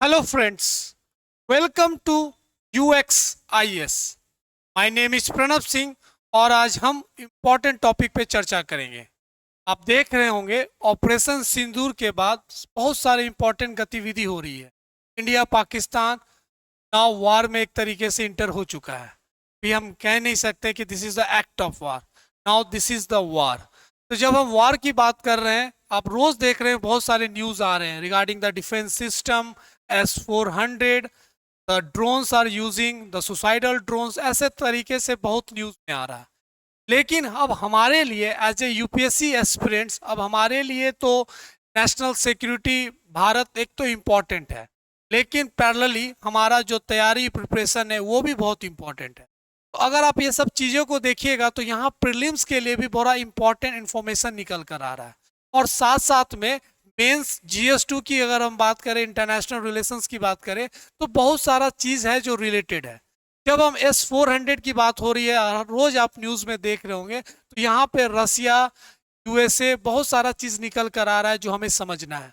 Hello friends, welcome to UXIS. My name is Pranab Singh और आज हम इम्पोर्टेंट टॉपिक पे चर्चा करेंगे। आप देख रहे होंगे ऑपरेशन सिंदूर के बाद बहुत सारे इम्पोर्टेंट गतिविधि हो रही है। इंडिया पाकिस्तान नाउ वार में एक तरीके से इंटर हो चुका है। भी हम कह नहीं सकते कि this is the act of war, now this is the war. तो जब हम वार की बात कर रहे हैं, आप रोज देख रहे हैं बहुत सारे न्यूज आ रहे हैं regarding the defence system S-400, the drones are using the suicidal drones, ऐसे तरीके से बहुत न्यूज में आ रहा है। लेकिन अब हमारे लिए एज ए यूपीएससी एस्पिरेंट्स, अब हमारे लिए तो नेशनल सिक्योरिटी भारत एक तो इम्पॉर्टेंट है, लेकिन पैरेलली हमारा जो तैयारी प्रिपरेशन है वो भी बहुत इम्पॉर्टेंट है। तो अगर आप ये सब चीज़ों को देखिएगा तो यहाँ प्रीलिम्स के लिए भी बड़ा इम्पॉर्टेंट इन्फॉर्मेशन निकल कर आ रहा है। और साथ साथ में मेंस GS2 की अगर हम बात करें, इंटरनेशनल रिलेशंस की बात करें, तो बहुत सारा चीज़ है जो रिलेटेड है। जब हम S-400 की बात हो रही है, रोज आप न्यूज़ में देख रहे होंगे, तो यहाँ पे रसिया, USA बहुत सारा चीज़ निकल कर आ रहा है जो हमें समझना है।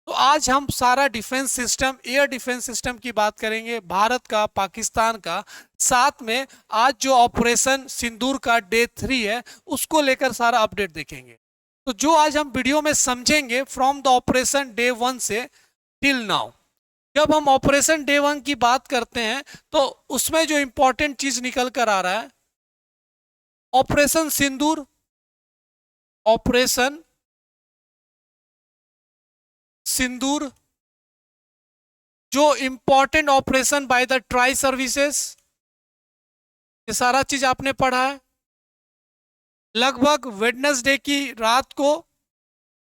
तो आज हम सारा defence system, air defence system की बात करेंगे, भारत का, पाकिस्तान का, साथ में आज जो ऑपरेशन सिंदूर का डे 3 है उसको लेकर सारा अपडेट देखेंगे। तो जो आज हम वीडियो में समझेंगे फ्रॉम द ऑपरेशन डे 1 से टिल नाउ। जब हम ऑपरेशन डे 1 की बात करते हैं तो उसमें जो इंपॉर्टेंट चीज निकल कर आ रहा है, ऑपरेशन सिंदूर, ऑपरेशन सिंदूर जो important operation by the tri services, ये सारा चीज आपने पढ़ा है। लगभग वेडनेसडे की रात को,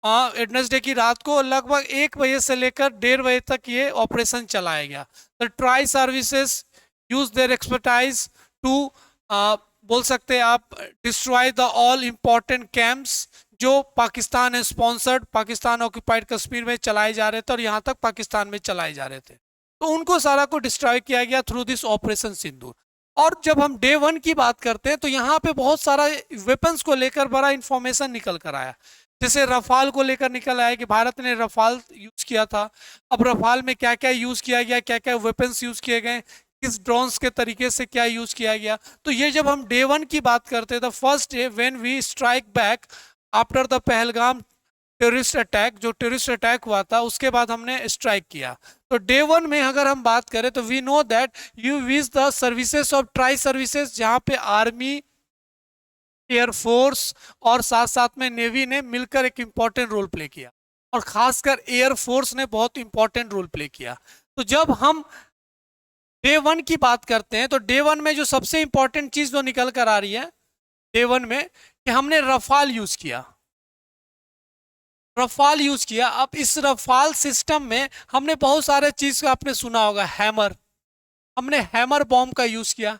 वेडनेसडे की रात को लगभग 1 बजे से लेकर 1:30 बजे तक ये ऑपरेशन चलाया गया। The tri services use their expertise to, बोल सकते हैं आप, destroy the all important camps जो पाकिस्तान है स्पॉन्सर्ड, पाकिस्तान ऑक्यूपाइड कश्मीर में चलाए जा रहे थे और यहाँ तक पाकिस्तान में चलाए जा रहे थे। तो उनको सारा को डिस्ट्रॉय किया गया थ्रू दिस ऑपरेशन सिंदूर। और जब हम डे 1 की बात करते हैं तो यहाँ पे बहुत सारा वेपन्स को लेकर बड़ा इंफॉर्मेशन निकल कर आया। जैसे रफाल को लेकर निकल आया कि भारत ने रफाल यूज किया था। अब रफाल में क्या क्या यूज किया गया, क्या क्या वेपन्स यूज किए गए, किस ड्रोन्स के तरीके से क्या यूज किया गया। तो ये जब हम डे 1 की बात करते हैं, the first day when we strike back after the Pahalgam terrorist attack, जो टेररिस्ट अटैक हुआ था उसके बाद हमने स्ट्राइक किया। तो डे 1 में अगर हम बात करें तो we know that you use the services of tri services, जहां पे आर्मी, एयरफोर्स और साथ साथ में नेवी ने मिलकर एक इंपॉर्टेंट रोल प्ले किया, और खासकर एयरफोर्स ने बहुत इंपॉर्टेंट रोल प्ले किया। तो जब हम डे 1 की बात करते हैं तो डे 1 में जो सबसे इंपॉर्टेंट चीज जो निकल कर आ रही है डे 1 में, कि हमने रफाल यूज किया, रफाल यूज किया। अब इस रफाल सिस्टम में हमने बहुत सारे चीज का आपने सुना होगा, हैमर, हमने हैमर बॉम्ब का यूज किया,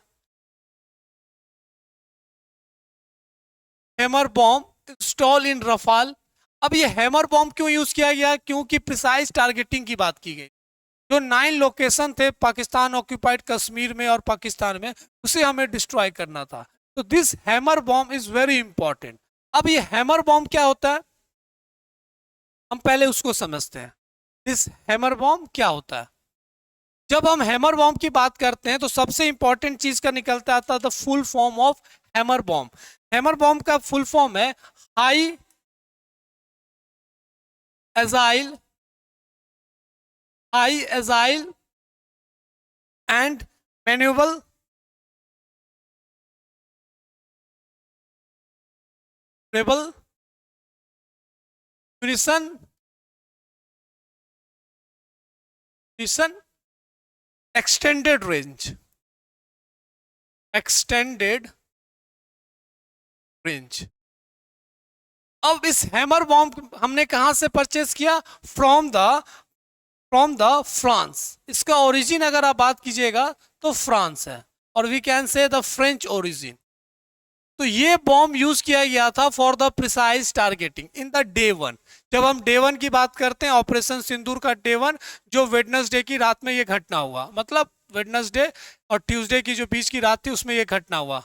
हैमर बॉम्ब इंस्टॉल इन रफाल। अब ये हैमर बॉम्ब क्यों यूज किया गया, क्योंकि प्रिसाइज टारगेटिंग की बात की गई। जो 9 लोकेशन थे पाकिस्तान ऑक्यूपाइड कश्मीर में और पाकिस्तान में, उसे हमें डिस्ट्रॉय करना था। तो this hammer bomb is very important. अब ये हैमर बॉम्ब क्या होता है, हम पहले उसको समझते हैं। दिस हैमर बॉम्ब क्या होता है। जब हम हैमर बॉम्ब की बात करते हैं तो सबसे इंपॉर्टेंट चीज का निकलता आता है the full form of hammer bomb. Hammer bomb का फुल फॉर्म है high agile, high agile and manual rebel munition, extended range, extended range. अब इस हैमर बॉम्ब हमने कहां से परचेज किया, फ्रॉम द फ्रांस। इसका ओरिजिन अगर आप बात कीजिएगा तो फ्रांस है, और we can say the French origin. तो ये बॉम्ब यूज किया गया था for the precise targeting in the day 1। जब हम डे 1 की बात करते हैं, ऑपरेशन सिंदूर का डे 1, जो वेडनेसडे की रात में ये घटना हुआ, मतलब वेडनेसडे और ट्यूसडे की जो बीच की रात थी उसमें ये घटना हुआ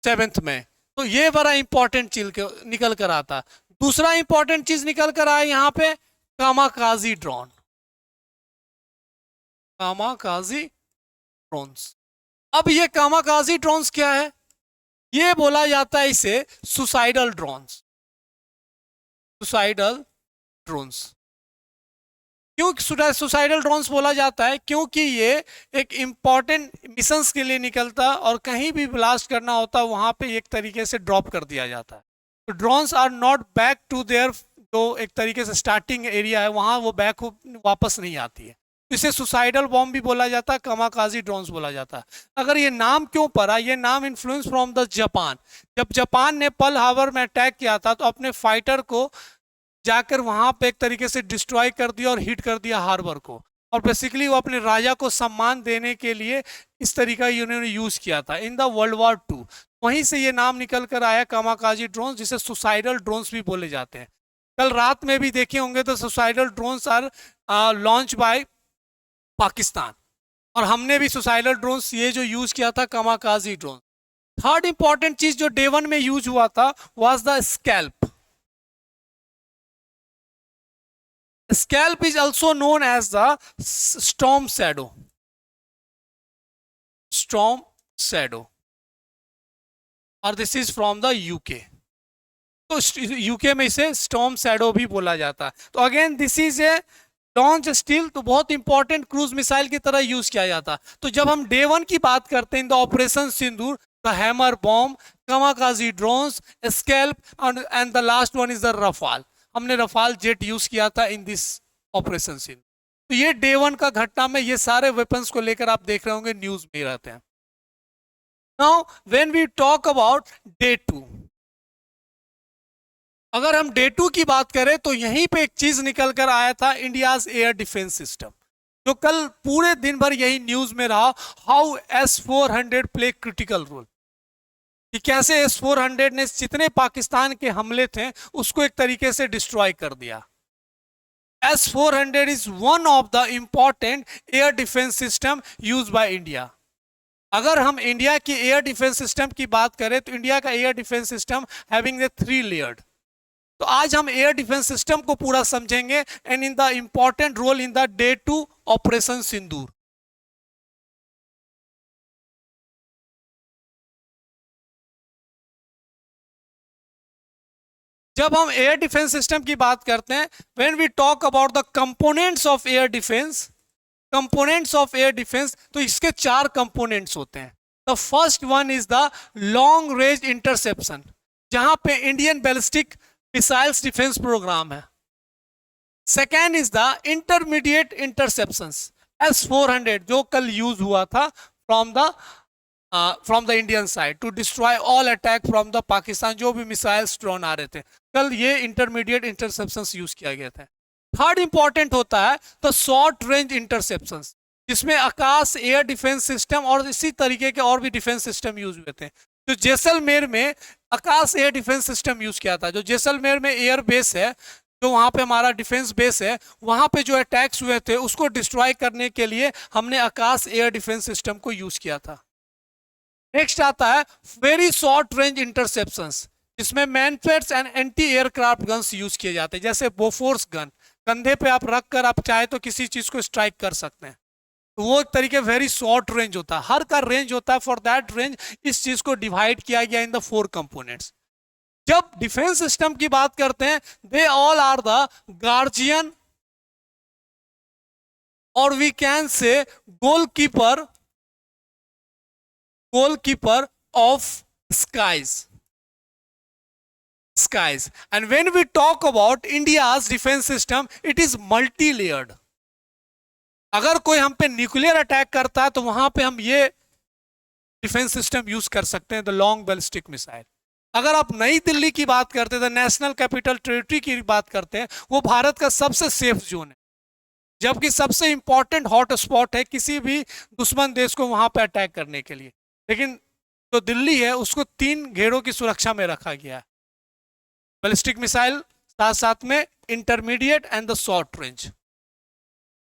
7 में। तो ये बड़ा इंपॉर्टेंट चीज निकल कर आता। दूसरा इंपॉर्टेंट चीज निकल कर आया यहाँ पे, कामाकाजी ड्रोन। Kamikaze drones. अब ये कामाकाजी ड्रोन्स क्या है? ये बोला जाता है इसे सुसाइडल ड्रोन्स। सुसाइडल ड्रोन्स क्यों सुसाइडल ड्रोन्स बोला जाता है? क्योंकि ये एक इंपॉर्टेंट मिशंस के लिए निकलता है और कहीं भी ब्लास्ट करना होता है वहां पे एक तरीके से ड्रॉप कर दिया जाता है। तो drones are not back to there, जो एक तरीके से स्टार्टिंग एरिया है वहां वो बैक वापस नहीं आती है। इसे सुसाइडल बॉम्ब भी बोला जाता है, कामाकाजी ड्रोन्स बोला जाता है। अगर ये नाम क्यों पड़ा? ये नाम इन्फ्लुएंस फ्रॉम द जापान। जब जापान ने पर्ल हार्बर में अटैक किया था तो अपने फाइटर को जाकर वहां पे एक तरीके से डिस्ट्रॉय कर दिया और हिट कर दिया हार्बर को, और बेसिकली वो अपने राजा को सम्मान देने के लिए इस तरीका इन्होंने यूज किया था इन द वर्ल्ड वॉर 2। वहीं से ये नाम निकल कर आया कामाकाजी ड्रोन्स, जिसे सुसाइडल ड्रोन्स भी बोले जाते हैं। कल रात में भी देखे होंगे तो suicidal drones are launch by Pakistan, और हमने भी सुसाइडल ड्रोन्स ये जो यूज किया था कामाकाजी ड्रोन। थर्ड इंपॉर्टेंट चीज जो डे 1 में यूज हुआ था was the scalp. Scalp is also known as the storm shadow. Storm shadow. और this is from the UK. तो यूके में इसे स्टॉर्म शैडो भी बोला जाता है। तो again this is a launch still, तो बहुत इंपॉर्टेंट क्रूज मिसाइल की तरह यूज किया जाता है। तो जब हम डे 1 की बात करते हैं in the operation Sindoor, the hammer bomb, kamikaze drones, scalp and the last one is the Rafale. हमने रफाल जेट यूज किया था इन दिस ऑपरेशन सिंदूर। तो ये डे 1 का घटना में ये सारे वेपन्स को लेकर आप देख रहे होंगे न्यूज में रहते हैं। Now when we talk about day 2, अगर हम डे 2 की बात करें तो यहीं पे एक चीज निकल कर आया था, इंडियाज एयर डिफेंस सिस्टम, जो कल पूरे दिन भर यही न्यूज में रहा। How S-400 play critical role, कि कैसे S-400 ने जितने पाकिस्तान के हमले थे उसको एक तरीके से डिस्ट्रॉय कर दिया। S-400 is one of the important air defence system use by India. अगर हम इंडिया की एयर डिफेंस सिस्टम की बात करें तो इंडिया का air defence system having the 3 layered. तो आज हम एयर डिफेंस सिस्टम को पूरा समझेंगे and in the important role in the day 2 operation Sindoor. जब हम एयर डिफेंस सिस्टम की बात करते हैं, when we talk about the components of air defence, components of air defence, तो इसके 4 कंपोनेंट्स होते हैं। The first one is the long range interception, जहां पे Indian ballistic missiles defence program है। Second is the intermediate interceptions, S-400 जो कल use हुआ था from the Indian side to destroy all attack from the Pakistan, जो भी मिसाइल्स ड्रोन आ रहे थे कल ये इंटरमीडिएट इंटरसेप्शंस यूज किया गया था। थर्ड इंपॉर्टेंट होता है द शॉर्ट रेंज इंटरसेप्शंस, जिसमें आकाश एयर डिफेंस सिस्टम और इसी तरीके के और भी डिफेंस सिस्टम यूज हुए थे। जो जैसलमेर में आकाश एयर डिफेंस सिस्टम यूज किया था, जो जैसलमेर में एयर बेस है, जो वहां पे हमारा डिफेंस बेस है, वहां पे जो अटैक्स हुए थे उसको डिस्ट्रॉय करने के लिए हमने आकाश एयर डिफेंस सिस्टम को यूज किया था। नेक्स्ट आता है वेरी शॉर्ट रेंज इंटरसेप्शंस, जिसमें MANPADS and anti aircraft guns use किए जाते हैं, जैसे बोफोर्स गन, कंधे पे आप रख कर आप चाहे तो किसी चीज को स्ट्राइक कर सकते हैं। तो वो एक तरीके वेरी शॉर्ट रेंज होता है, हर का रेंज होता है। फॉर दैट रेंज इस चीज को डिवाइड किया गया इन द 4 कंपोनेंट्स। जब डिफेंस सिस्टम की बात करते हैं, they all are the guardian और we can say goalkeeper of skies. And when we talk about India's defense system, it is multi-layered. अगर कोई हम पे न्यूक्लियर अटैक करता है तो वहां पे हम ये डिफेंस सिस्टम यूज कर सकते हैं, द लॉन्ग बैलिस्टिक मिसाइल। अगर आप नई दिल्ली की बात करते हैं, द नेशनल कैपिटल टेरिटरी की बात करते हैं, वो भारत का सबसे सेफ जोन है, जबकि सबसे इंपॉर्टेंट हॉट स्पॉट है किसी भी दुश्मन देश को वहां पे अटैक करने के लिए। लेकिन जो दिल्ली है उसको 3 घेरों की सुरक्षा में रखा गया है, बैलिस्टिक मिसाइल, साथ साथ में intermediate and the short range.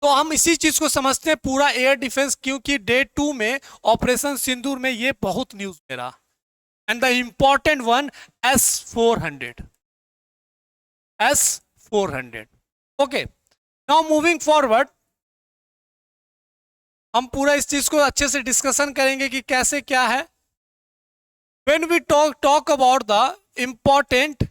तो हम इसी चीज को समझते हैं पूरा एयर डिफेंस, क्योंकि डे 2 में ऑपरेशन सिंदूर में ये बहुत न्यूज में रहा। And the important one S-400। Okay, now moving forward, हम पूरा इस चीज को अच्छे से डिस्कशन करेंगे कि कैसे क्या है। When we talk about the important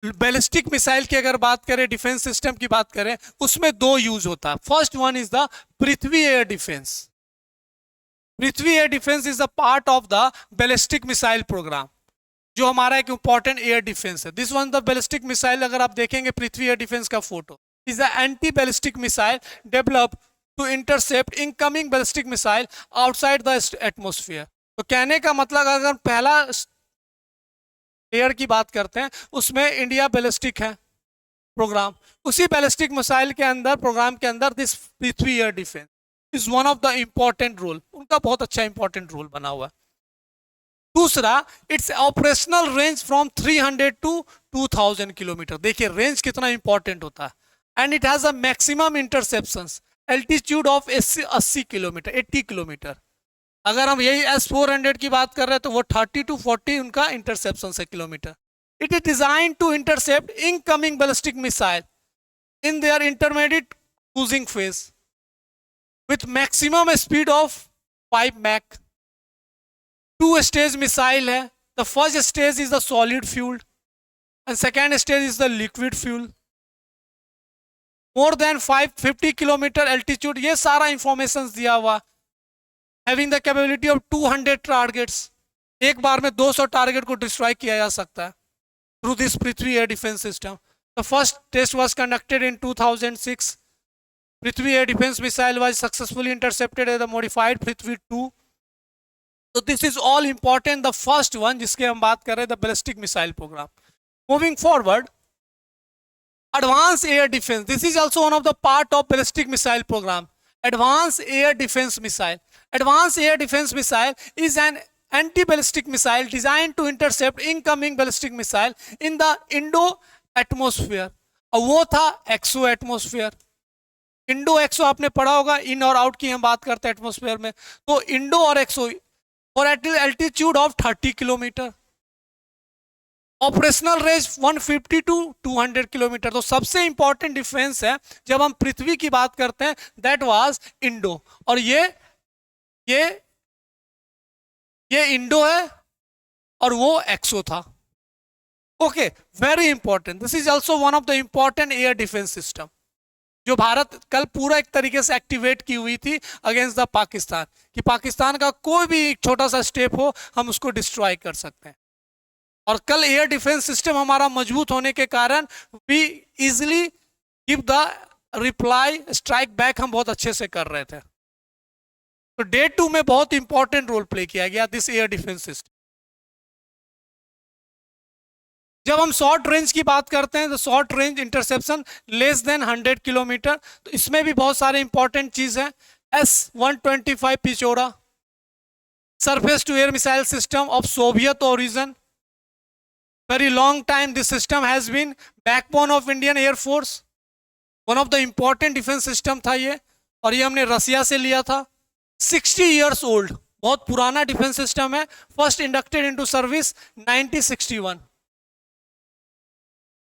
ballistic missile की अगर बात करें, डिफेंस सिस्टम की बात करें, उसमें दो यूज होता है। First one is the Prithvi air defence. Prithvi air defence is the part of the ballistic missile program, जो हमारा एक इंपॉर्टेंट एयर डिफेंस है। This one the ballistic missile, अगर आप देखेंगे पृथ्वी एयर डिफेंस का photo, is the anti ballistic missile develop to intercept incoming ballistic missile outside the atmosphere. तो कहने का मतलब, अगर पहला एयर की बात करते हैं, उसमें इंडिया बैलिस्टिक है प्रोग्राम, उसी बैलिस्टिक मिसाइल के अंदर, प्रोग्राम के अंदर this Prithvi air defence is one of the important role, उनका बहुत अच्छा इंपॉर्टेंट रोल बना हुआ है। दूसरा, it's operational range from 300 to 2000 kilometre. देखिए रेंज कितना इंपॉर्टेंट होता है। And it has a maximum interceptions altitude of 80 kilometre, 80 kilometre. अगर हम यही S-400 की बात कर रहे हैं तो वो 30 टू 40 उनका इंटरसेप्शन है kilometre. It is design to intercept incoming ballistic missile in their intermediate cruising phase with maximum speed of 5 mach. 2 stage missile है। The first stage is the solid fuel and second stage is the liquid fuel. More than 550 kilometre altitude, ये सारा information दिया हुआ। Having the capability of 200 targets, एक बार में 200 target को destroy किया जा सकता है through this Prithvi air defence system. The first test was conducted in 2006। Prithvi air defence missile was successfully intercepted at the modified Prithvi 2। तो this is all important, the first one जिसके हम बात कर रहे हैं, the ballistic missile programme. Moving forward, advanced air defense, this is also one of the part of ballistic missile program. Advanced air defense missile, advanced air defense missile is an anti-ballistic missile designed to intercept incoming ballistic missile in the Indo atmosphere। और वो था एक्सो atmosphere. Indo एक्सो आपने पढ़ा होगा, इन और out की हम बात करते हैं एटमोस्फेयर में। तो इंडो और एक्सो और altitude of 30 kilometre, operational range 150 to 200 kilometre. तो सबसे इंपॉर्टेंट डिफेंस है जब हम पृथ्वी की बात करते हैं, दैट वाज इंडो। और ये इंडो है और वो एक्सो था। Okay, very important. This is also one of the important air defence system, जो भारत कल पूरा एक तरीके से एक्टिवेट की हुई थी अगेंस्ट द पाकिस्तान, कि पाकिस्तान का कोई भी छोटा सा स्टेप हो हम उसको डिस्ट्रॉय कर सकते हैं। और कल एयर डिफेंस सिस्टम हमारा मजबूत होने के कारण we easily give the reply, strike back हम बहुत अच्छे से कर रहे थे। तो डे 2 में बहुत इंपॉर्टेंट रोल प्ले किया गया दिस एयर डिफेंस सिस्टम। जब हम शॉर्ट रेंज की बात करते हैं तो short range interception less than 100 kilometre, तो इसमें भी बहुत सारे इंपॉर्टेंट चीज है। S-125 Pechora, surface to air missile system of Soviet origin. Very long time this system has been backbone of Indian Air Force, one of the important defense system था ये, और ये हमने रसिया से लिया था। 60 years old, बहुत पुराना डिफेंस सिस्टम है। First inducted into service 1961।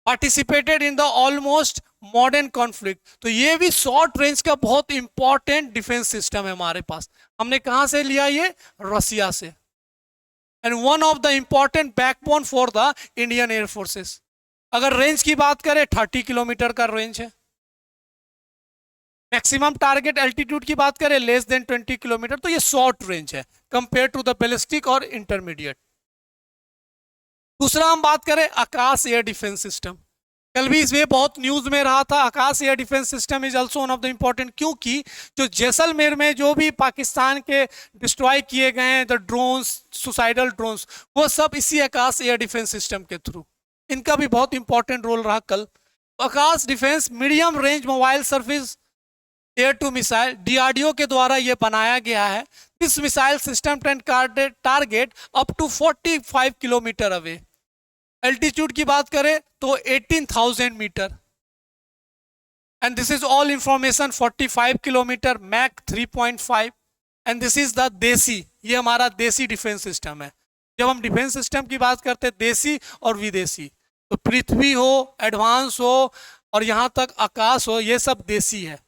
Participated in the almost modern conflict. तो ये भी शॉर्ट रेंज का बहुत इंपॉर्टेंट डिफेंस सिस्टम है हमारे पास। हमने कहां से लिया? ये रसिया से। And one of the important backbone for the Indian air forces. अगर रेंज की बात करें 30 किलोमीटर का रेंज है। मैक्सिमम टारगेट एल्टीट्यूड की बात करें लेस देन 20 किलोमीटर, तो ये शॉर्ट रेंज है कंपेयर टू द बैलिस्टिक और इंटरमीडिएट। दूसरा हम बात करें आकाश एयर डिफेंस सिस्टम। कल भी इसमें बहुत न्यूज में रहा था। Akash air defence system is also one of the important, क्योंकि जो जैसलमेर में जो भी पाकिस्तान के डिस्ट्रॉय किए गए हैं द ड्रोन्स, सुसाइडल ड्रोन्स, वो सब इसी आकाश एयर डिफेंस सिस्टम के थ्रू, इनका भी बहुत इंपॉर्टेंट रोल रहा कल। Akash defence medium range mobile service air to missile, DRDO के द्वारा ये बनाया गया है। This missile system can target up to 45 kilometre away. Altitude की बात करें तो 18,000 metre, and this is all information 45 kilometre, Mach 3.5, and this is the desi, ये हमारा देसी डिफेंस सिस्टम है। जब हम डिफेंस सिस्टम की बात करते हैं देसी और विदेशी, तो पृथ्वी हो, एडवांस हो और यहाँ तक आकाश हो, ये सब देसी है।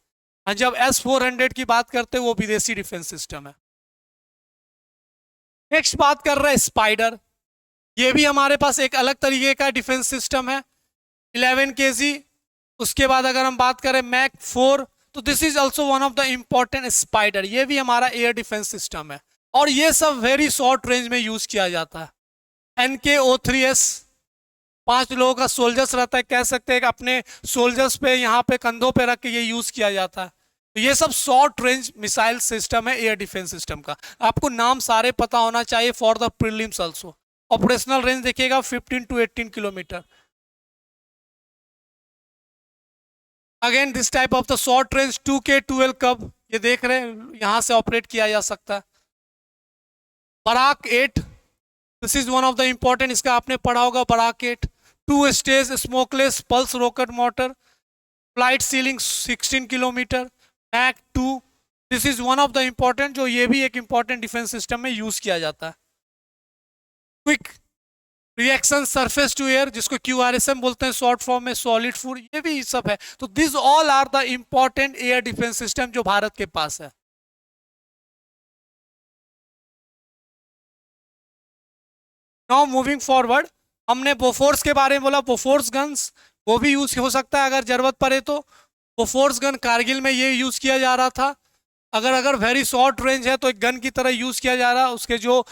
और जब S-400 की बात करते हैं वो विदेशी डिफेंस सिस्टम है। नेक्स्ट बात कर रहे हैं स्पाइडर। ये भी हमारे पास एक अलग तरीके का डिफेंस सिस्टम है, 11 kg। उसके बाद अगर हम बात करें मैक 4, तो this is also one of the important spider, ये भी हमारा एयर डिफेंस सिस्टम है। और ये सब वेरी शॉर्ट रेंज में यूज किया जाता है। NKO-3S 5 लोगों का सोल्जर्स रहता है, कह सकते हैं कि अपने सोल्जर्स पे यहाँ पे कंधों पे रख के ये यूज किया जाता है। तो ये सब शॉर्ट रेंज मिसाइल सिस्टम है एयर डिफेंस सिस्टम का। आपको नाम सारे पता होना चाहिए for the prelims also. Operational range देखिएगा 15 to 18 kilometre. Again this type of the short range 2K12 कब, ये देख रहे हैं यहां से ऑपरेट किया जा सकता है। Barak 8, this is one of the important, इसका आपने पढ़ा होगा Barak 8। 2 stage smokeless pulse rocket motor, flight ceiling 16 kilometre, Mach 2, this is one of the important, जो ये भी एक इंपॉर्टेंट डिफेंस सिस्टम में यूज किया जाता है। Quick reaction surface to air, जिसको QRSM बोलते हैं शॉर्ट फॉर्म में, सॉलिड फूड, ये भी सब है। तो this all are the important air defence system जो भारत के पास है। नाउ मूविंग फॉरवर्ड, हमने बोफोर्स के बारे में बोला, बोफोर्स गन्स वो भी यूज हो सकता है अगर जरूरत पड़े तो। बोफोर्स गन कारगिल में ये यूज किया जा रहा था। अगर अगर वेरी शॉर्ट रेंज है तो एक गन की तरह यूज किया जा रहा है, उसके जो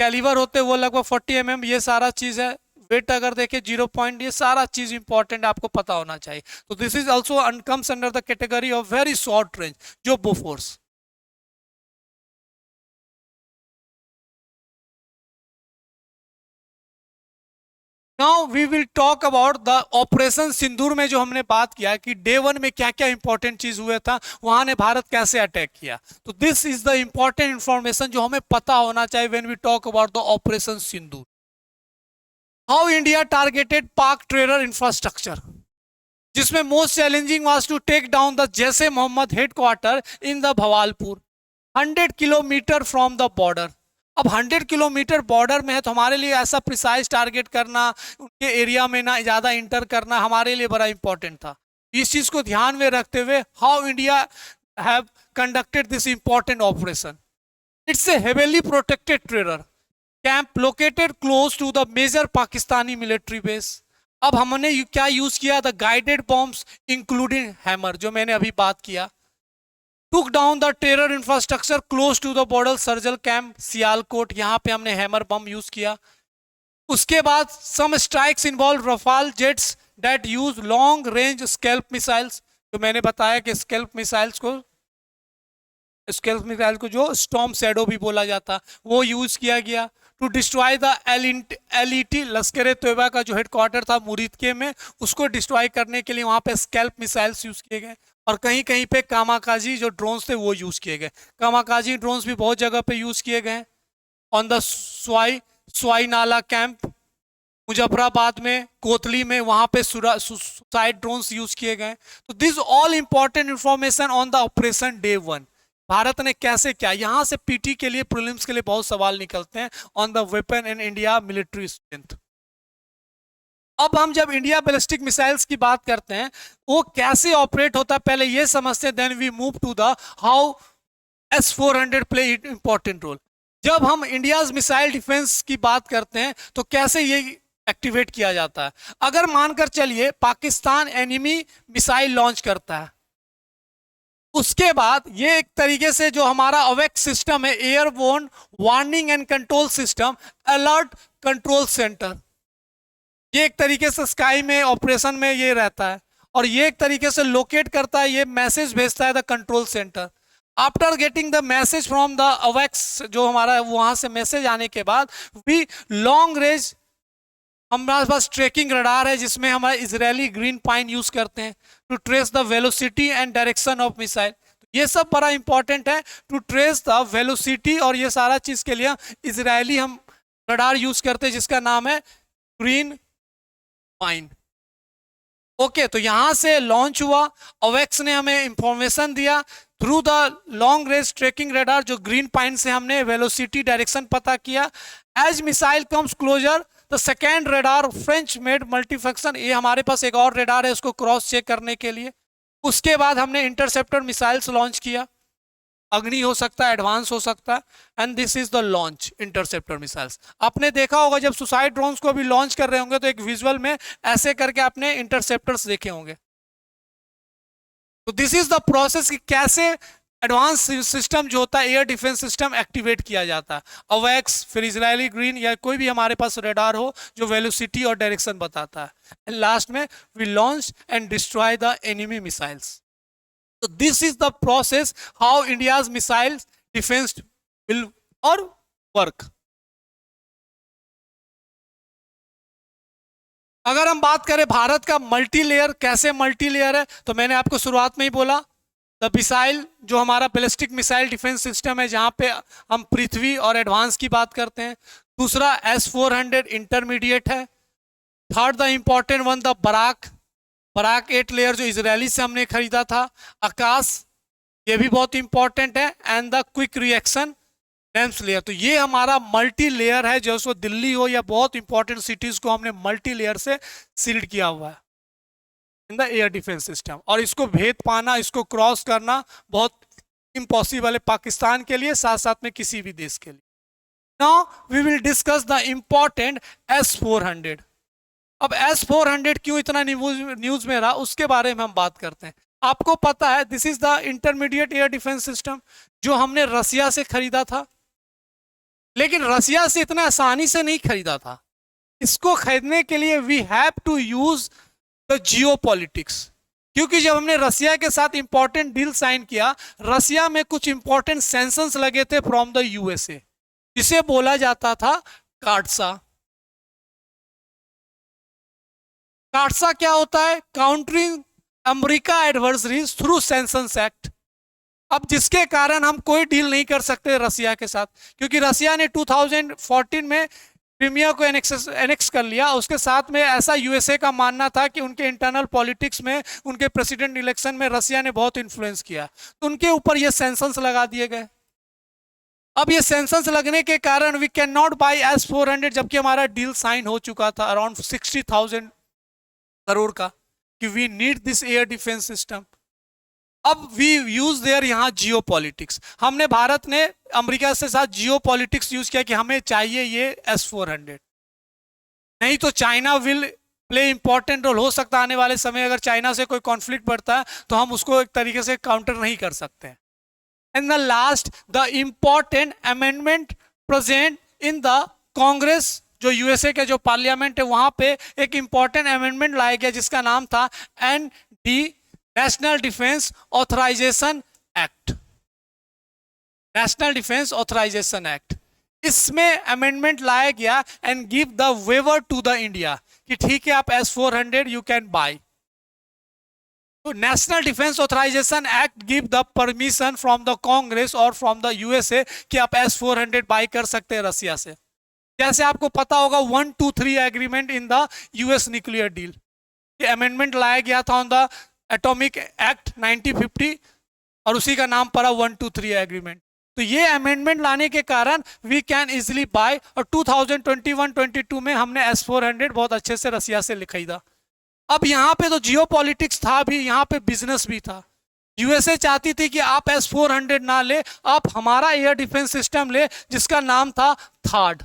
कैलिबर होते हैं वो लगभग 40 mm, ये सारा चीज है। वेट अगर देखें 0 पॉइंट, ये सारा चीज इंपॉर्टेंट आपको पता होना चाहिए। तो this is also comes under the category of very short range, जो Bofors. Now we will talk about the operation Sindoor में जो हमने बात किया कि डे 1 में क्या क्या इंपॉर्टेंट चीज हुआ था, वहां ने भारत कैसे अटैक किया। तो this is the important information जो हमें पता होना चाहिए when we talk about the operation Sindoor. How India targeted Pak terror infrastructure, जिसमें most challenging was to take down the जैसे Mohammed headquarter in the Bahawalpur, 100 kilometre from the border. अब 100 किलोमीटर बॉर्डर में है तो हमारे लिए ऐसा प्रिसाइज टारगेट करना, उनके एरिया में ना ज़्यादा इंटर करना हमारे लिए बड़ा इंपॉर्टेंट था। इस चीज़ को ध्यान में रखते हुए how India have conducted this important operation. It's a heavily protected terror camp located close to the major Pakistani military base. अब हमने क्या यूज किया, the guided bombs including hammer, जो मैंने अभी बात किया। Took down the terror infrastructure close to the border Sarjal camp Sialkot, यहाँ पे हमने हैमर बम यूज किया। उसके बाद some strikes involve Rafale jets that use long range scalp missiles, जो मैंने बताया कि स्केल्प मिसाइल्स को जो स्टॉर्म शैडो भी बोला जाता, वो यूज किया गया। टू डिस्ट्रॉय द LET लश्कर तोयबा का जो हेडक्वार्टर था मुरीदके में, उसको डिस्ट्रॉय करने के लिए वहां पे स्कैल्प मिसाइल्स यूज किए गए। और कहीं कहीं पे कामाकाजी जो ड्रोन्स थे वो यूज किए गए। कामाकाजी ड्रोन्स भी बहुत जगह पे यूज किए गए। ऑन द स्वाई नाला कैंप मुजफ्फराबाद में, कोतली में, वहां पे सुसाइड ड्रोन्स यूज किए गए। तो this all important information on the operation day 1, Bharat ने कैसे क्या। यहां से पीटी के लिए, प्रीलिम्स के लिए बहुत सवाल निकलते हैं on the weapon in India military strength. अब हम जब इंडिया बैलिस्टिक मिसाइल्स की बात करते हैं वो कैसे ऑपरेट होता है पहले ये समझते हैं, then we move to the how S-400 play important role. जब हम इंडिया मिसाइल डिफेंस की बात करते हैं तो कैसे ये एक्टिवेट किया जाता है। अगर मानकर चलिए पाकिस्तान एनिमी मिसाइल लॉन्च करता है, उसके बाद ये एक तरीके से जो हमारा अवेक्स सिस्टम है, airborne warning and control system, alert control centre, ये एक तरीके से स्काई में ऑपरेशन में ये रहता है और ये एक तरीके से लोकेट करता है, ये मैसेज भेजता है the control centre. After getting the message from the awakes, जो हमारा वहां से मैसेज आने के बाद भी लॉन्ग रेंज हमारे पास ट्रैकिंग रडार है जिसमें हमारा इजरायली ग्रीन पाइन यूज करते हैं to trace the velocity and direction of missile. ये सब बड़ा इंपॉर्टेंट है टू ट्रेस द वेलोसिटी, और ये सारा चीज के लिए इजरायली हम रडार यूज करते हैं जिसका नाम है ग्रीन पाइन। ओके, तो यहां से लॉन्च हुआ, अवेक्स ने हमें इंफॉर्मेशन दिया through the long range tracking radar, जो ग्रीन पाइन से हमने वेलोसिटी डायरेक्शन पता किया। As missile comes closer the second radar French made multifunction, ये हमारे पास एक और रेडार है उसको क्रॉस चेक करने के लिए। उसके बाद हमने इंटरसेप्टर मिसाइल्स लॉन्च किया, अग्नि हो सकता है, एडवांस हो सकता है, and this is the launch interceptor missiles. आपने देखा होगा जब सुसाइड ड्रोन्स को अभी लॉन्च कर रहे होंगे तो एक विजुअल में ऐसे करके आपने इंटरसेप्टर्स देखे होंगे। तो दिस इज द प्रोसेस कि कैसे एडवांस सिस्टम जो होता है एयर डिफेंस सिस्टम एक्टिवेट किया जाता है। अवैक्स, फिर इजरायली ग्रीन या कोई भी हमारे पास रेडार हो जो वेलोसिटी और डायरेक्शन बताता है, एंड लास्ट में we launch and destroy the enemy missiles. So this is the process how India's missile defense will or work. अगर हम बात करें भारत का मल्टी लेयर, कैसे मल्टी लेयर है, तो मैंने आपको शुरुआत में ही बोला द मिसाइल जो हमारा बैलिस्टिक मिसाइल डिफेंस सिस्टम है जहां पे हम पृथ्वी और एडवांस की बात करते हैं। दूसरा S-400 इंटरमीडिएट है। Third the important one the Barak 8 layer जो इजरायली से हमने खरीदा था। आकाश, ये भी बहुत इंपॉर्टेंट है, and the quick reaction names layer. तो ये हमारा मल्टी लेयर है, जो दिल्ली हो या बहुत इंपॉर्टेंट सिटीज को हमने मल्टी लेयर से सील्ड किया हुआ है in the air defence system. और इसको भेद पाना, इसको क्रॉस करना बहुत इम्पॉसिबल है पाकिस्तान के लिए, साथ साथ में किसी भी देश के लिए। Now we will discuss the important S-400। अब S-400 क्यों इतना न्यूज में रहा उसके बारे में हम बात करते हैं। आपको पता है this is the intermediate air defence system जो हमने रसिया से खरीदा था, लेकिन रसिया से इतना आसानी से नहीं खरीदा था। इसको खरीदने के लिए we have to use the geopolitics, क्योंकि जब हमने रसिया के साथ इंपॉर्टेंट डील साइन किया, रसिया में कुछ इंपॉर्टेंट सैंक्शंस लगे थे फ्रॉम द यूएसए, जिसे बोला जाता था काटसा। काटसा क्या होता है? Countering America adversaries through sanctions act. अब जिसके कारण हम कोई डील नहीं कर सकते रसिया के साथ, क्योंकि रसिया ने 2014 में क्रीमिया को एनेक्स कर लिया। उसके साथ में ऐसा यूएसए का मानना था कि उनके इंटरनल पॉलिटिक्स में, उनके प्रेसिडेंट इलेक्शन में रसिया ने बहुत इन्फ्लुएंस किया, तो उनके ऊपर ये सैंक्शंस लगा दिए गए। अब ये सैंक्शंस लगने के कारण we can not by S-400, जबकि हमारा डील साइन हो चुका था अराउंड 60,000 करोड़ का, कि we need this air defence system. अब वी यूज देयर यहां जियो पॉलिटिक्स। हमने, भारत ने अमेरिका से साथ जियो पॉलिटिक्स यूज किया कि हमें चाहिए ये S-400, नहीं तो China will play important role. हो सकता है आने वाले समय अगर चाइना से कोई कॉन्फ्लिक्ट बढ़ता है तो हम उसको एक तरीके से काउंटर नहीं कर सकते। And the last the important amendment present in the Congress, जो यूएसए के जो पार्लियामेंट है वहां पे एक इंपॉर्टेंट अमेंडमेंट लाया गया जिसका नाम था ND, national defence authorisation act. National defence authorisation act, इसमें अमेंडमेंट लाया गया and give the waiver to the India कि ठीक है आप S-400 यू कैन बाय। तो national defence authorisation act give the permission from the Congress और from the USA कि आप S-400 बाय कर सकते हैं रसिया से। जैसे आपको पता होगा 123 agreement in the US nuclear deal, ये अमेंडमेंट लाया गया था ऑन द एटॉमिक एक्ट 1950 और उसी का नाम पड़ा 123 एग्रीमेंट। तो ये अमेंडमेंट लाने के कारण वी कैन इजिली बाय, और 2021-22 में हमने S-400 बहुत अच्छे से रसिया से खरीदा। अब यहाँ पे तो जियो पॉलिटिक्स था भी, यहाँ पे बिजनेस भी था। यूएसए चाहती थी कि आप S-400 ना ले, आप हमारा एयर डिफेंस सिस्टम ले जिसका नाम था थार्ड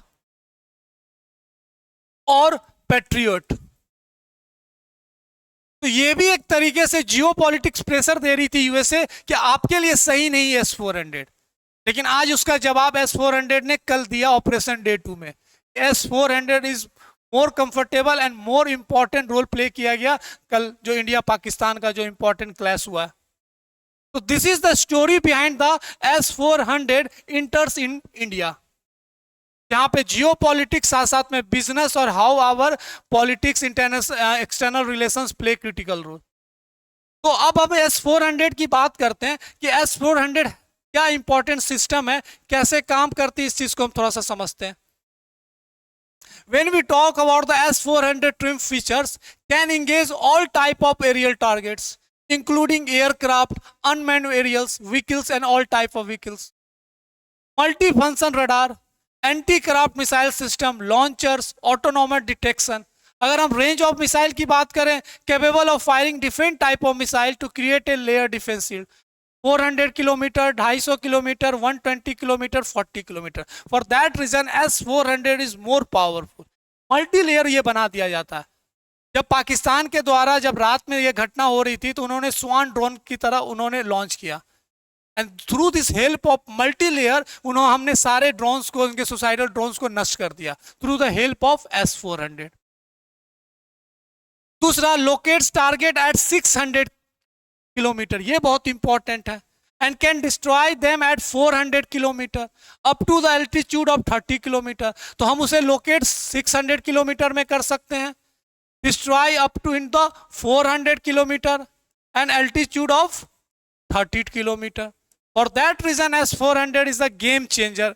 और पैट्रियट। तो ये भी एक तरीके से जियो पॉलिटिक्स प्रेशर दे रही थी यूएसए कि आपके लिए सही नहीं है S-400, लेकिन आज उसका जवाब S-400 ने कल दिया ऑपरेशन डे 2 में। S-400 is more comfortable and more important role play किया गया कल जो इंडिया पाकिस्तान का जो इंपॉर्टेंट क्लैश हुआ। तो this is the story behind the S-400 enters in India, यहाँ पे जियो पॉलिटिक्स साथ साथ में बिजनेस और how our politics external relations play critical role. तो अब हम S-400 की बात करते हैं कि S-400 क्या इंपॉर्टेंट सिस्टम है, कैसे काम करती है, इस चीज को हम थोड़ा सा समझते हैं। When we talk about the S-400 trim features can engage all type of aerial targets including aircraft, unmanned aerials, vehicles and all type of vehicles. Multi-function radar, anti-craft missile system, launchers, autonomous detection, अगर हम range of missile की बात करें, capable of firing different type of missile to create a layer defence shield, 400 kilometre, 250 kilometre, 120 kilometre, 40 kilometre. For that reason S-400 is more powerful. Multi layer ये बना दिया जाता है। जब पाकिस्तान के द्वारा जब रात में ये घटना हो रही थी तो उन्होंने स्वान ड्रोन की तरह उन्होंने लॉन्च किया, and through this help of multi layer उन्होंने हमने सारे ड्रोन्स को, उनके सुसाइडल ड्रोन्स को नष्ट कर दिया through the help of S-400। दूसरा, लोकेट्स टारगेट एट 600 किलोमीटर, ये बहुत इंपॉर्टेंट है, and can destroy them at 400 kilometre up to the altitude of 30 kilometre. तो हम उसे लोकेट 600 किलोमीटर में कर सकते हैं, destroy up to in the 400 kilometre and altitude of 30 kilometre. For that reason S-400 is the game changer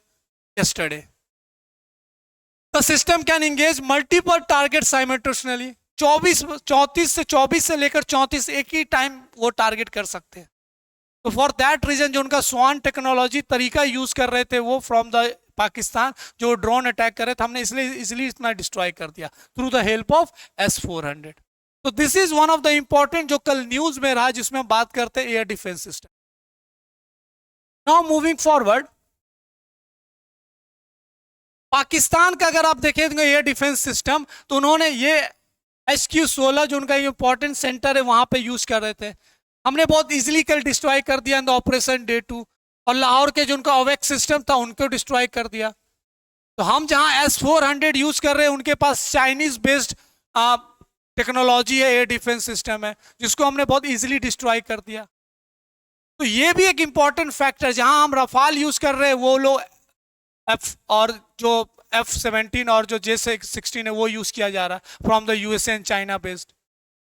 yesterday. The system can engage multiple targets simultaneously. 34 से 24 से लेकर 34 एक ही टाइम वो टारगेट कर सकते हैं। तो फॉर दैट रीजन जो उनका स्वान टेक्नोलॉजी तरीका यूज कर रहे थे वो फ्रॉम द पाकिस्तान, जो ड्रोन अटैक कर रहे थे, हमने इसलिए इजिली इतना डिस्ट्रॉय कर दिया through the help of S-400। तो this is one of the important जो कल न्यूज में रहा, जिसमें हम बात करते हैं air defence system. Now moving forward, Pakistan का अगर आप देखेंगे एयर डिफेंस सिस्टम, तो उन्होंने ये HQ-16 जो उनका इंपॉर्टेंट सेंटर है वहां पे यूज कर रहे थे, हमने बहुत इजीली कल डिस्ट्रॉय कर दिया इन द ऑपरेशन डे 2। और लाहौर के जो उनका OVAX सिस्टम था उनको डिस्ट्रॉय कर दिया। तो हम जहां S-400 यूज कर रहे हैं उनके पास चाइनीज बेस्ड टेक्नोलॉजी है, एयर डिफेंस सिस्टम है, जिसको हमने बहुत इजीली डिस्ट्रॉय कर दिया। तो ये भी एक इंपॉर्टेंट फैक्टर, जहां हम रफाल यूज कर रहे हैं वो लोग F और जो F-17 और जो J-16 है वो यूज किया जा रहा है from the USA and China based.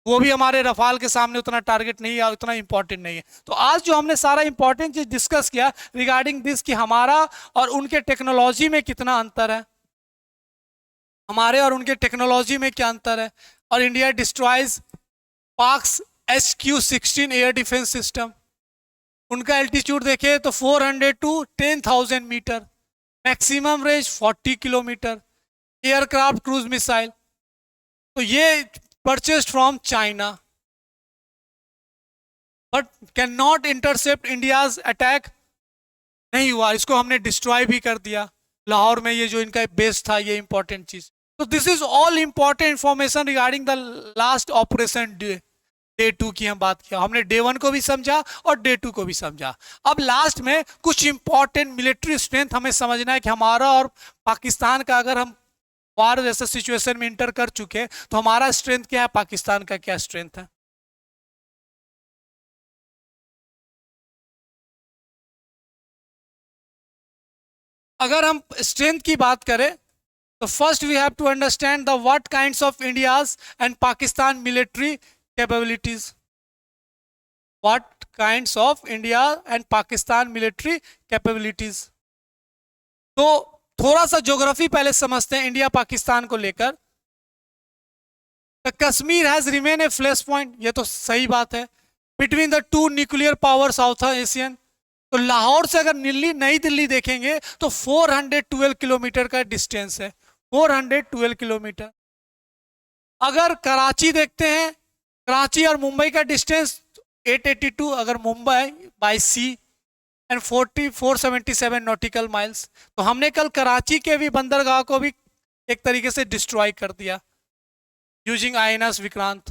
वो भी हमारे रफाल के सामने उतना टारगेट नहीं है, उतना इंपॉर्टेंट नहीं है। तो आज जो हमने सारा इंपॉर्टेंट चीज डिस्कस किया रिगार्डिंग दिस कि हमारा और उनके टेक्नोलॉजी में कितना अंतर है, हमारे और उनके टेक्नोलॉजी में क्या अंतर है। और India destroys Pak's HQ-16 air defence system, उनका एल्टीट्यूड देखे तो 400 टू 10,000 metre, maximum range 40 kilometre, aircraft cruise missile. तो ये purchased from China but can not intercept India's attack, नहीं हुआ, इसको हमने डिस्ट्रॉय भी कर दिया लाहौर में, ये जो इनका बेस था, ये इंपॉर्टेंट चीज। तो this is all important information regarding the last operation day 2 की हम बात किया। हमने डे 1 को भी समझा और डे 2 को भी समझा। अब लास्ट में कुछ इंपॉर्टेंट मिलिट्री स्ट्रेंथ हमें समझना है कि हमारा और पाकिस्तान का, अगर हम वार जैसे सिचुएशन में इंटर कर चुके तो हमारा स्ट्रेंथ क्या है, पाकिस्तान का क्या स्ट्रेंथ है। अगर हम स्ट्रेंथ की बात करें तो first we have to understand the what kinds of India's and Pakistan military capabilities. What kinds of India and Pakistan military capabilities. तो थोड़ा सा ज्योग्राफी पहले समझते हैं इंडिया पाकिस्तान को लेकर। Kashmir has remain A flash point, ये तो सही बात है, between the two nuclear power south Asian. तो लाहौर से अगर नई दिल्ली देखेंगे तो 412 किलोमीटर का डिस्टेंस है, 412 किलोमीटर। अगर कराची देखते हैं, कराची और मुंबई का डिस्टेंस 882, अगर Mumbai by sea and 477 nautical miles. तो हमने कल कराची के भी बंदरगाह को भी एक तरीके से डिस्ट्रॉय कर दिया using INS Vikrant.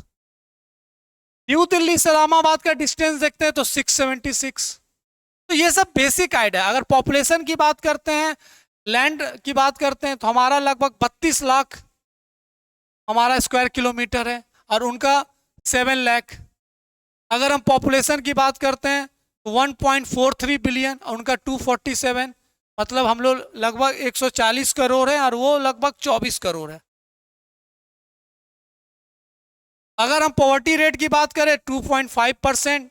New Delhi Islamabad का डिस्टेंस देखते हैं तो 676। तो ये सब बेसिक आइडिया। अगर पॉपुलेशन की बात करते हैं, लैंड की बात करते हैं, तो हमारा लगभग 32 लाख हमारा स्क्वायर किलोमीटर है और उनका 7 लाख। अगर हम पॉपुलेशन की बात करते हैं तो 1.43 बिलियन और उनका 247, मतलब हम लोग लगभग 140 करोड़ है और वो लगभग 24 करोड़ है। अगर हम पॉवर्टी रेट की बात करें 2.5%,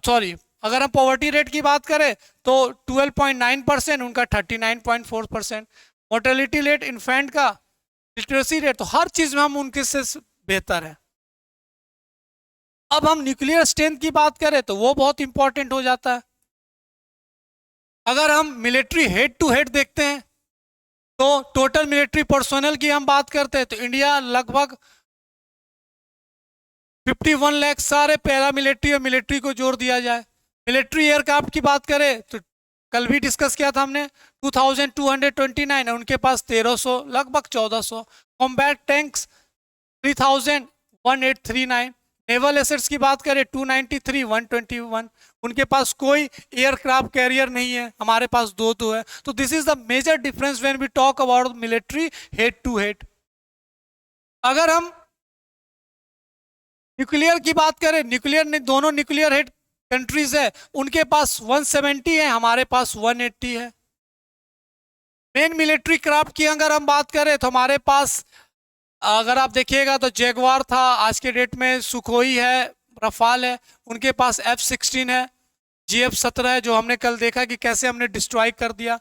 सॉरी, अगर हम पॉवर्टी रेट की बात करें तो 12.9%, उनका 39.4%। मोर्टेलिटी रेट इन्फेंट का, लिटरेसी रेट, तो हर चीज में हम उनके से बेहतर है। अब हम न्यूक्लियर स्ट्रेंथ की बात करें तो वो बहुत इंपॉर्टेंट हो जाता है। अगर हम मिलिट्री हेड टू हेड देखते हैं तो टोटल मिलिट्री पर्सोनल की हम बात करते हैं तो इंडिया लगभग 51 लाख सारे पैरा मिलिट्री और मिलिट्री को जोड़ दिया जाए। मिलिट्री एयरक्राफ्ट की बात करें तो कल भी डिस्कस किया था हमने 2229 है, उनके पास 1300 लगभग 1400। Combat tanks 301839। नेवल एसेट्स की बात करें 293 121। उनके पास कोई एयरक्राफ्ट कैरियर नहीं है, हमारे पास दो है। तो this is the major difference when we talk about military head to head. अगर हम न्यूक्लियर की बात करें, न्यूक्लियर ने दोनों न्यूक्लियर हेड कंट्रीज है, उनके पास 170 है, हमारे पास 180 है। मेन मिलिट्री क्राफ्ट की अगर हम बात करें तो हमारे पास अगर आप देखिएगा तो जैगवार था, आज के डेट में सुखोई है, रफाल है, उनके पास F-16 है, GF-17 है, जो हमने कल देखा कि कैसे हमने डिस्ट्रॉय कर दिया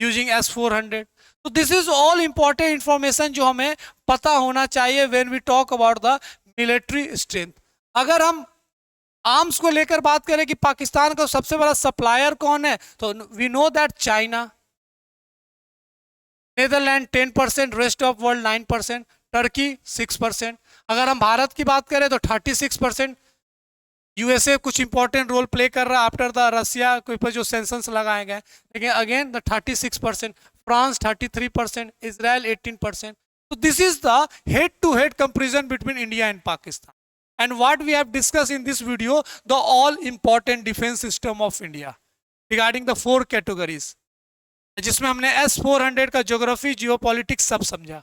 यूजिंग S-400। तो this is all important information जो हमें पता होना चाहिए when we talk about the military strength. अगर हम आर्म्स को लेकर बात करें कि पाकिस्तान का सबसे बड़ा सप्लायर कौन है, तो we know that China, Netherland 10%, rest of world 9%, Turkey 6%। अगर हम भारत की बात करें तो 36%। यूएसए कुछ इंपॉर्टेंट रोल प्ले कर रहा है आफ्टर द रसिया के ऊपर जो सेंसन्स लगाए गए, लेकिन अगेन द 36%। France 33%, Israel 18%। तो this is the head to head comparison between India and Pakistan, and what we have discussed in this video, the all important defense system of India regarding the 4 categories, जिसमें हमने S-400 का geography, geopolitics सब समझा,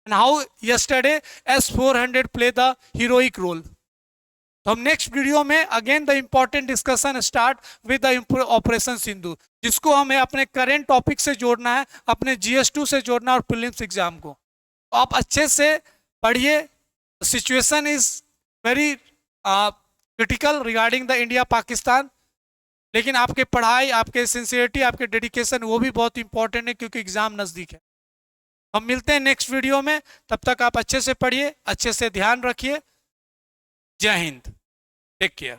and how yesterday S-400 play the heroic role। तो हम next video में again the important discussion start with the operation Sindhu, जिसको हमें अपने करेंट टॉपिक से जोड़ना है, अपने GS2 से जोड़ना और प्रीलिम्स एग्जाम को। तो आप अच्छे से पढ़िए। Situation is very critical regarding the India Pakistan, लेकिन आपके पढ़ाई, आपके सिंसियरिटी, आपके डेडिकेशन वो भी बहुत इंपॉर्टेंट है, क्योंकि एग्जाम नज़दीक है। हम मिलते हैं नेक्स्ट वीडियो में, तब तक आप अच्छे से पढ़िए, अच्छे से ध्यान रखिए। जय हिंद, टेक केयर।